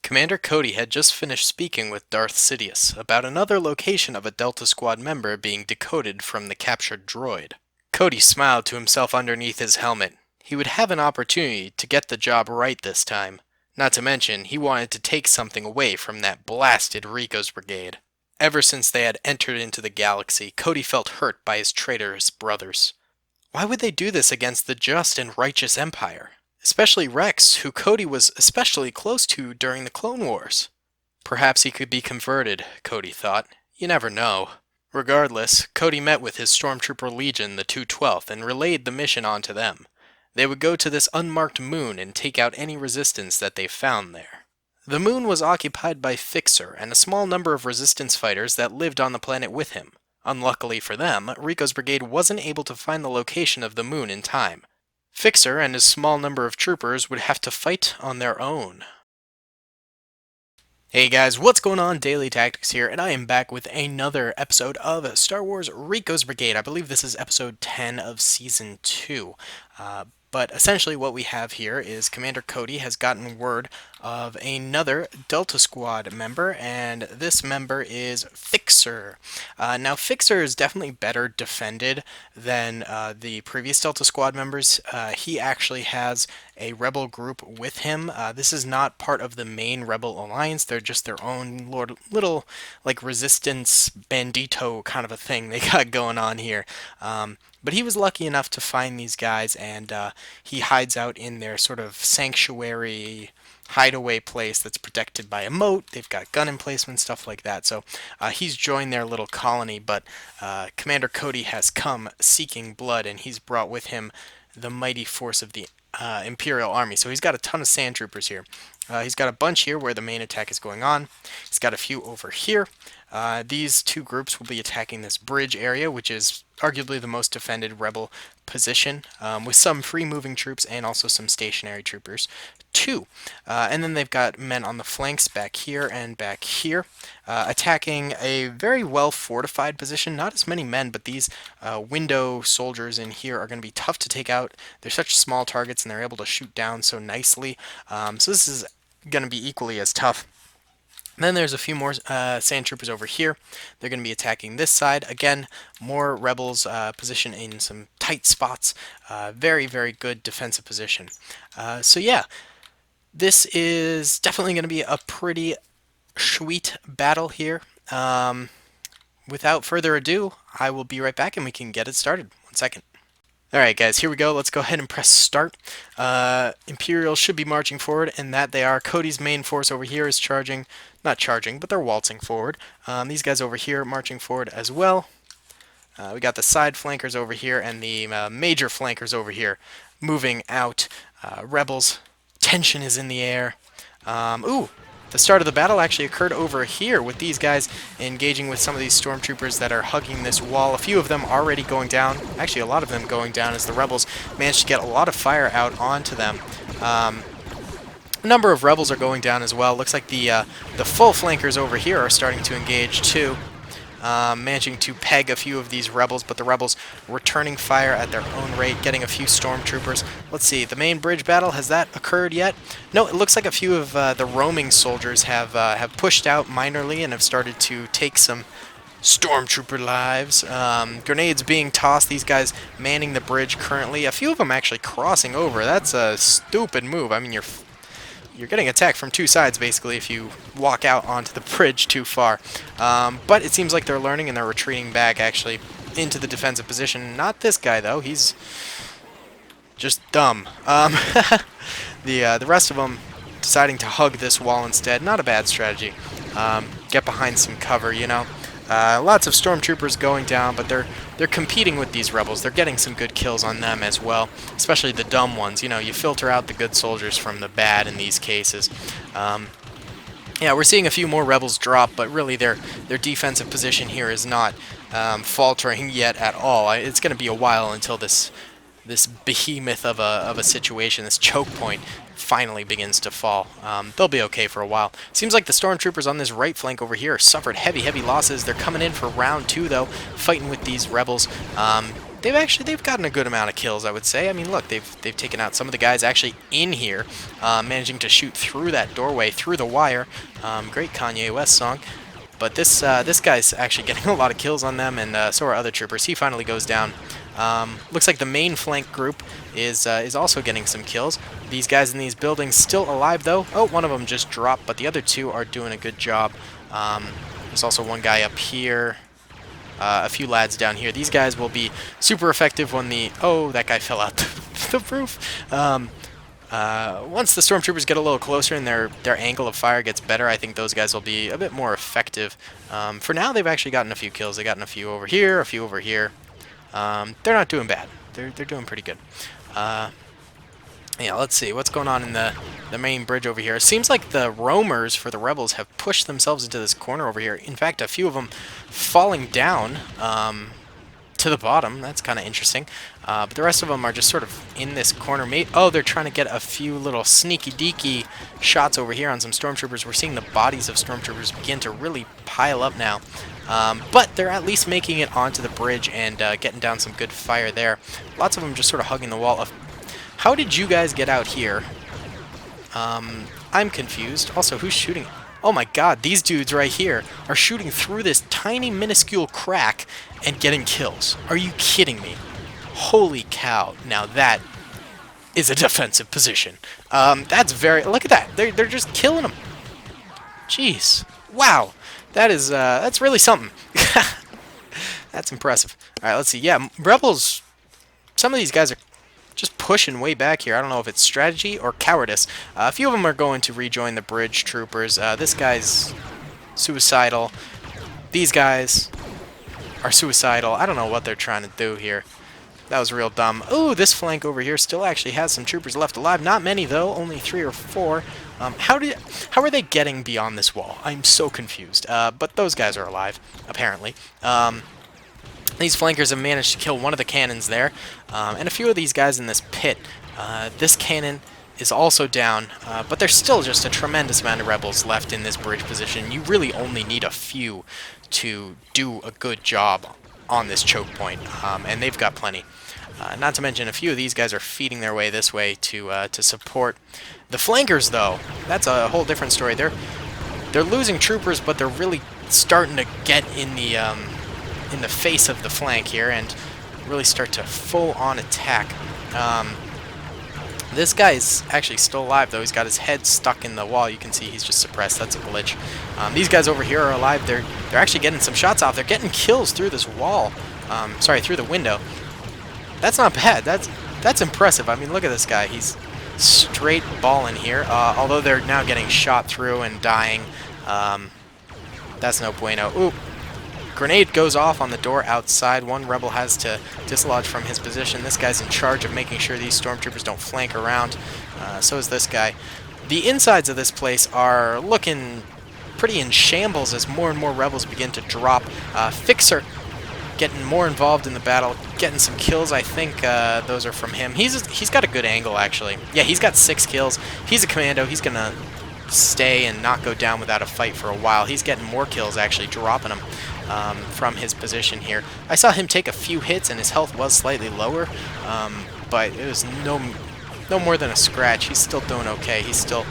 Commander Cody had just finished speaking with Darth Sidious about another location of a Delta Squad member being decoded from the captured droid. Cody smiled to himself underneath his helmet. He would have an opportunity to get the job right this time. Not to mention, he wanted to take something away from that blasted Rico's brigade. Ever since they had entered into the galaxy, Cody felt hurt by his traitorous brothers. Why would they do this against the just and righteous Empire? Especially Rex, who Cody was especially close to during the Clone Wars. Perhaps he could be converted, Cody thought. You never know. Regardless, Cody met with his Stormtrooper Legion, the 212th, and relayed the mission on to them. They would go to this unmarked moon and take out any resistance that they found there. The moon was occupied by Fixer and a small number of resistance fighters that lived on the planet with him. Unluckily for them, Rico's brigade wasn't able to find the location of the moon in time. Fixer and his small number of troopers would have to fight on their own. Hey guys, what's going on? Daily Tactics here, and I am back with another episode of Star Wars Rico's Brigade. I believe this is episode 10 of Season 2. But essentially what we have here is Commander Cody has gotten word of another Delta Squad member, and this member is Fixer. Now Fixer is definitely better defended than the previous Delta Squad members. He actually has a rebel group with him. This is not part of the main rebel alliance. They're just their own little like resistance bandito kind of a thing they got going on here. But he was lucky enough to find these guys, and he hides out in their sort of sanctuary hideaway place that's protected by a moat. They've got gun emplacement, stuff like that. So he's joined their little colony, but Commander Cody has come seeking blood, and he's brought with him the mighty force of the Imperial Army. So he's got a ton of sand troopers here. He's got a bunch here where the main attack is going on. He's got a few over here. These two groups will be attacking this bridge area, which is arguably the most defended rebel position, with some free-moving troops and also some stationary troopers, too. And then they've got men on the flanks back here and back here, attacking a very well-fortified position. Not as many men, but these window soldiers in here are going to be tough to take out. They're such small targets, and they're able to shoot down so nicely. So this is going to be equally as tough. Then there's a few more sand troopers over here. They're going to be attacking this side. Again, more rebels positioned in some tight spots. Very, very good defensive position. So yeah, this is definitely going to be a pretty sweet battle here. Without further ado, I will be right back and we can get it started. 1 second. Alright guys, here we go. Let's go ahead and press start. Imperial should be marching forward, and that they are. Cody's main force over here is not charging, but they're waltzing forward. These guys over here marching forward as well. We got the side flankers over here and the major flankers over here moving out. Rebels, tension is in the air. The start of the battle actually occurred over here with these guys engaging with some of these stormtroopers that are hugging this wall. A few of them already going down. Actually, a lot of them going down as the rebels managed to get a lot of fire out onto them. A number of rebels are going down as well. Looks like the full flankers over here are starting to engage too. Managing to peg a few of these rebels, but the rebels returning fire at their own rate, getting a few stormtroopers. Let's see, the main bridge battle, has that occurred yet? No, it looks like a few of the roaming soldiers have pushed out minorly and have started to take some stormtrooper lives. Grenades being tossed, these guys manning the bridge currently. A few of them actually crossing over. That's a stupid move. I mean, you're getting attacked from two sides, basically, if you walk out onto the bridge too far. But it seems like they're learning and they're retreating back, actually, into the defensive position. Not this guy, though. He's just dumb. The rest of them deciding to hug this wall instead. Not a bad strategy. Get behind some cover, you know. Lots of stormtroopers going down, but they're competing with these rebels. They're getting some good kills on them as well, especially the dumb ones. You know, you filter out the good soldiers from the bad in these cases. Yeah, we're seeing a few more rebels drop, but really their defensive position here is not faltering yet at all. It's going to be a while until this behemoth of a situation, this choke point, finally begins to fall. They'll be okay for a while. Seems like the stormtroopers on this right flank over here suffered heavy losses. They're coming in for round 2, though, fighting with these rebels. they've gotten a good amount of kills, I would say. I mean, look, they've taken out some of the guys actually in here, managing to shoot through that doorway, through the wire. Great Kanye West song. But this guy's actually getting a lot of kills on them, and so are other troopers. He finally goes down. Looks like the main flank group is also getting some kills. These guys in these buildings still alive, though. Oh, one of them just dropped, but the other two are doing a good job. There's also one guy up here. A few lads down here. These guys will be super effective when the... Oh, that guy fell out the roof. Once the stormtroopers get a little closer and their angle of fire gets better, I think those guys will be a bit more effective. For now, they've actually gotten a few kills. They've gotten a few over here, a few over here. They're not doing bad. They're doing pretty good. Yeah, let's see. What's going on in the main bridge over here? It seems like the roamers for the rebels have pushed themselves into this corner over here. In fact, a few of them falling down to the bottom. That's kind of interesting. But the rest of them are just sort of in this corner. Oh, they're trying to get a few little sneaky-deaky shots over here on some stormtroopers. We're seeing the bodies of stormtroopers begin to really pile up now. But they're at least making it onto the bridge and getting down some good fire there. Lots of them just sort of hugging the wall. How did you guys get out here? I'm confused. Also, who's shooting? Oh my god, these dudes right here are shooting through this tiny, minuscule crack and getting kills. Are you kidding me? Holy cow. Now that is a defensive position. That's very... Look at that. They're just killing them. Jeez. Wow. That's really something. That's impressive. Alright, let's see. Yeah, Rebels... Some of these guys are just pushing way back here. I don't know if it's strategy or cowardice. A few of them are going to rejoin the bridge troopers. This guy's suicidal. These guys are suicidal. I don't know what they're trying to do here. That was real dumb. Ooh, this flank over here still actually has some troopers left alive. Not many, though. Only 3 or 4. How are they getting beyond this wall? I'm so confused. But those guys are alive, apparently. These flankers have managed to kill one of the cannons there, and a few of these guys in this pit. This cannon is also down, but there's still just a tremendous amount of rebels left in this bridge position. You really only need a few to do a good job on this choke point, and they've got plenty. Not to mention a few of these guys are feeding their way this way to support the flankers, though. That's a whole different story. They're losing troopers, but they're really starting to get in the face of the flank here and really start to full-on attack. This guy is actually still alive, though. He's got his head stuck in the wall. You can see he's just suppressed. That's a glitch. These guys over here are alive. They're actually getting some shots off. They're getting kills through this wall. Sorry, through the window. That's not bad. That's impressive. I mean, look at this guy. He's straight balling here. Although they're now getting shot through and dying. That's no bueno. Ooh. Grenade goes off on the door outside. One rebel has to dislodge from his position. This guy's in charge of making sure these stormtroopers don't flank around. So is this guy. The insides of this place are looking pretty in shambles as more and more rebels begin to drop. Fixer getting more involved in the battle, getting some kills. I think those are from him. He's got a good angle, actually. Yeah, he's got 6 kills. He's a commando. He's going to stay and not go down without a fight for a while. He's getting more kills, actually, dropping them from his position here. I saw him take a few hits, and his health was slightly lower, but it was no more than a scratch. He's still doing okay. He's still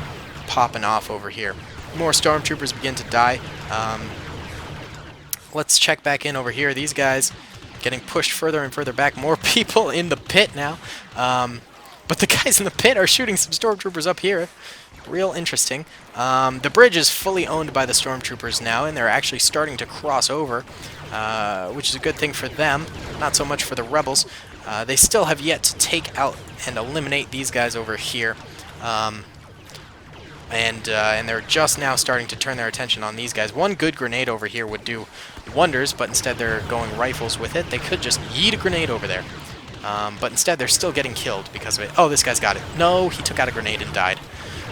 popping off over here. More stormtroopers begin to die. Let's check back in over here. These guys getting pushed further and further back. More people in the pit now. But the guys in the pit are shooting some stormtroopers up here. Real interesting. The bridge is fully owned by the stormtroopers now, and they're actually starting to cross over, which is a good thing for them, not so much for the rebels. They still have yet to take out and eliminate these guys over here. And they're just now starting to turn their attention on these guys. One good grenade over here would do wonders, but instead they're going rifles with it. They could just yeet a grenade over there. But instead they're still getting killed because of it. Oh, this guy's got it. No, he took out a grenade and died.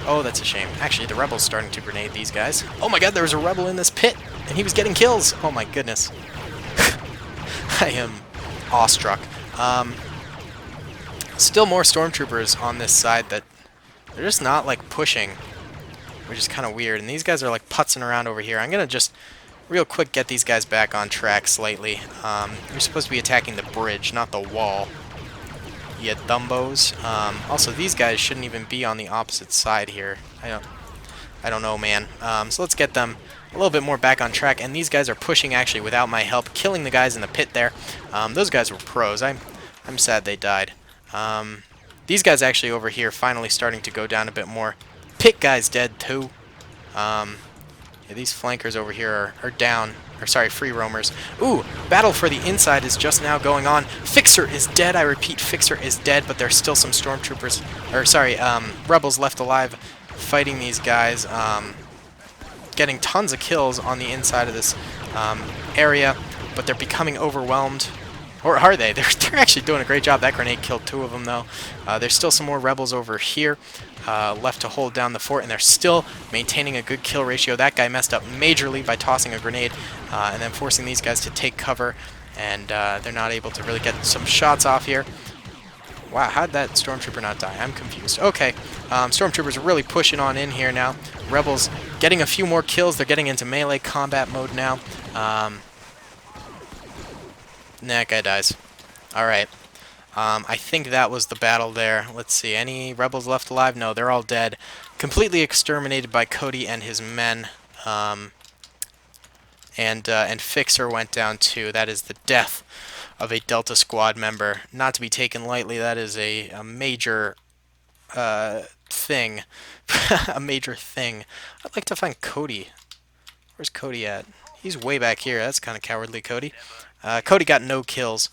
Oh, that's a shame. Actually, the rebel's starting to grenade these guys. Oh my god, there was a rebel in this pit, and he was getting kills. Oh my goodness. I am awestruck. Still more stormtroopers on this side that they're just not, like, pushing, which is kind of weird. And these guys are, like, putzing around over here. I'm going to just real quick get these guys back on track slightly. You're supposed to be attacking the bridge, not the wall. You dumbos. Also, these guys shouldn't even be on the opposite side here. I don't know, man. So let's get them a little bit more back on track. And these guys are pushing actually without my help, killing the guys in the pit there. Those guys were pros. I'm sad they died. These guys actually over here finally starting to go down a bit more. Pit guy's dead too. Yeah, these flankers over here are down. Or sorry, free roamers. Ooh, battle for the inside is just now going on. Fixer is dead. I repeat, Fixer is dead, but there's still some stormtroopers, or sorry, rebels left alive fighting these guys. Getting tons of kills on the inside of this area, but they're becoming overwhelmed. Or are they? They're actually doing a great job. That grenade killed 2 of them, though. There's still some more rebels over here left to hold down the fort, and they're still maintaining a good kill ratio. That guy messed up majorly by tossing a grenade and then forcing these guys to take cover, and they're not able to really get some shots off here. Wow, how did that stormtrooper not die? I'm confused. Okay, stormtroopers are really pushing on in here now. Rebels getting a few more kills. They're getting into melee combat mode now. That guy dies. Alright. I think that was the battle there. Let's see. Any rebels left alive? No, they're all dead. Completely exterminated by Cody and his men. And Fixer went down too. That is the death of a Delta Squad member. Not to be taken lightly. That is a major thing. A major thing. I'd like to find Cody. Where's Cody at? He's way back here. That's kind of cowardly, Cody. Cody got no kills.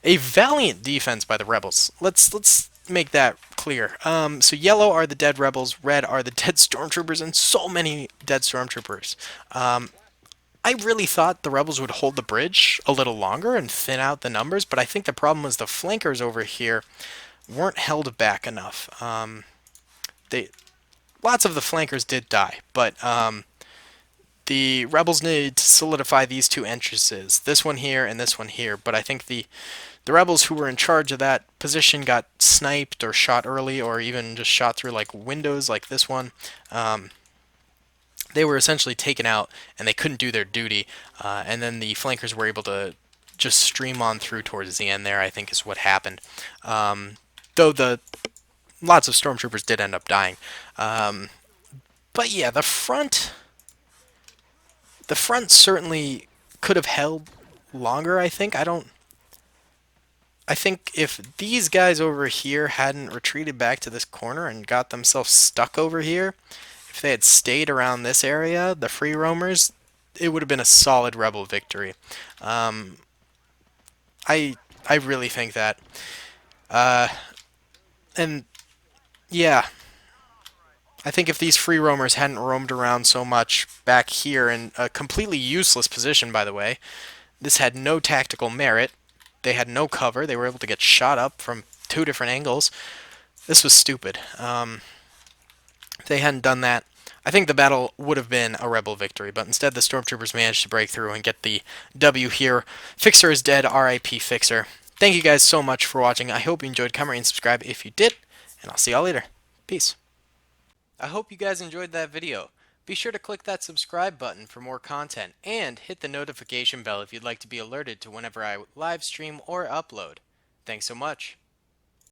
A valiant defense by the rebels. Let's make that clear. So yellow are the dead rebels, red are the dead stormtroopers, and so many dead stormtroopers. I really thought the rebels would hold the bridge a little longer and thin out the numbers, but I think the problem was the flankers over here weren't held back enough. Lots of the flankers did die, but the rebels needed to solidify these 2 entrances, this one here and this one here, but I think the rebels who were in charge of that position got sniped or shot early, or even just shot through like windows like this one. They were essentially taken out and they couldn't do their duty, and then the flankers were able to just stream on through towards the end there, I think is what happened. Though lots of stormtroopers did end up dying. But yeah, the front certainly could have held longer, I think. I think if these guys over here hadn't retreated back to this corner and got themselves stuck over here, if they had stayed around this area, the free roamers, it would have been a solid rebel victory. I really think that. And yeah, I think if these free roamers hadn't roamed around so much back here in a completely useless position, by the way, this had no tactical merit. They had no cover. They were able to get shot up from 2 different angles. This was stupid. If they hadn't done that, I think the battle would have been a rebel victory, but instead the stormtroopers managed to break through and get the W here. Fixer is dead. R.I.P. Fixer. Thank you guys so much for watching. I hope you enjoyed. Comment and subscribe if you did, and I'll see y'all later. Peace. I hope you guys enjoyed that video. Be sure to click that subscribe button for more content, and hit the notification bell if you'd like to be alerted to whenever I live stream or upload. Thanks so much.